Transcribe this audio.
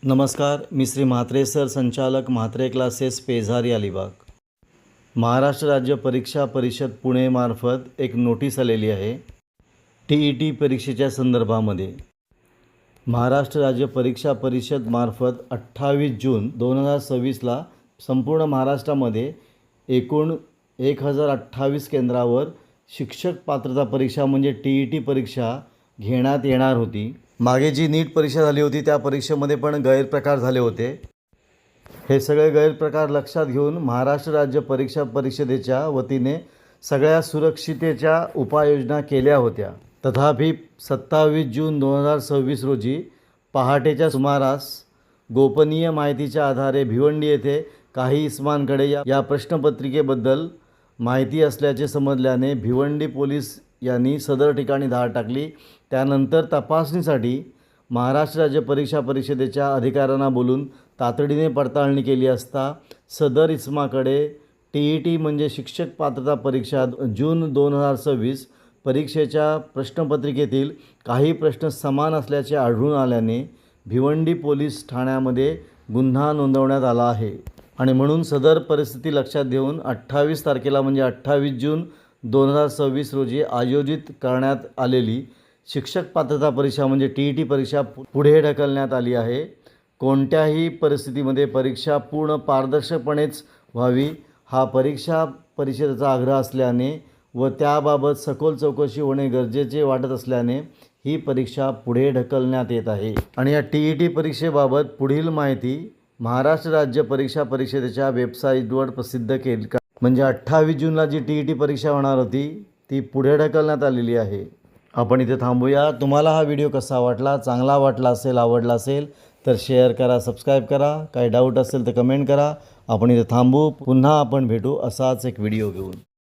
नमस्कार, मी श्री म्हात्रे सर, संचालक म्हात्रे क्लासेस, पेझारी, अलिबाग. महाराष्ट्र राज्य परीक्षा परिषद पुणेमार्फत एक नोटीस आलेली आहे TET परीक्षेच्या संदर्भामध्ये. महाराष्ट्र राज्य परीक्षा परिषद मार्फत 28 जून 2026ला संपूर्ण महाराष्ट्रामध्ये एकूण 1028 केंद्रावर शिक्षक पात्रता परीक्षा म्हणजे TET परीक्षा घेण्यात येणार होती. मागे जी नीट परीक्षा झाली होती त्या परीक्षेमध्ये पण गैरप्रकार झाले होते. हे सगळे गैरप्रकार लक्षात घेऊन महाराष्ट्र राज्य परीक्षा परिषदेच्या वतीने सगळ्या सुरक्षितेच्या उपाययोजना केल्या होत्या. तथापि 27 जून 2026 रोजी पहाटेच्या सुमारास गोपनीय माहितीच्या आधारे भिवंडी येथे काही इसमांकडे या प्रश्नपत्रिकेबद्दल माहिती असल्याचे समजल्याने भिवंडी पोलीस यांनी सदर ठिकाणी धाड टाकली. त्यानंतर तपासणीसाठी महाराष्ट्र राज्य परीक्षा परिषदेच्या अधिकाऱ्यांना बोलून तातडीने पडताळणी केली असता सदर इसमाकडे TET म्हणजे शिक्षक पात्रता परीक्षा जून 2026 परीक्षेच्या प्रश्नपत्रिकेतील काही प्रश्न समान असल्याचे आढळून आल्याने भिवंडी पोलीस ठाण्यामध्ये गुन्हा नोंदवण्यात आला आहे. आणि म्हणून सदर परिस्थिती लक्षात घेऊन 28 तारखेला म्हणजे 28 जून 2026 रोजी आयोजित करण्यात आलेली शिक्षक पात्रता परीक्षा म्हणजे TET परीक्षा पुढे ढकलण्यात आली आहे. कोणत्याही परिस्थितीमध्ये परीक्षा पूर्ण पारदर्शकपणेच व्हावी हा परीक्षा परिषदेचा आग्रह असल्याने व त्याबाबत सखोल चौकशी होणे गरजेचे वाटत असल्याने ही परीक्षा पुढे ढकलण्यात येत आहे. आणि या TET परीक्षेबाबत पुढील माहिती महाराष्ट्र राज्य परीक्षा परिषदेच्या वेबसाईटवर प्रसिद्ध केली म्हणजे 28 जूनला जी TET परीक्षा होणार होती ती पुढे ढकलण्यात आलेली आहे. आपण इथे थांबूया. तुम्हाला हा व्हिडिओ कसा वाटला, चांगला वाटला असेल, आवडला असेल तर शेअर करा, सबस्क्राईब करा. काही डाऊट असेल तर कमेंट करा. आपण इथे थांबू. पुन्हा आपण भेटू असाच एक व्हिडिओ घेऊन.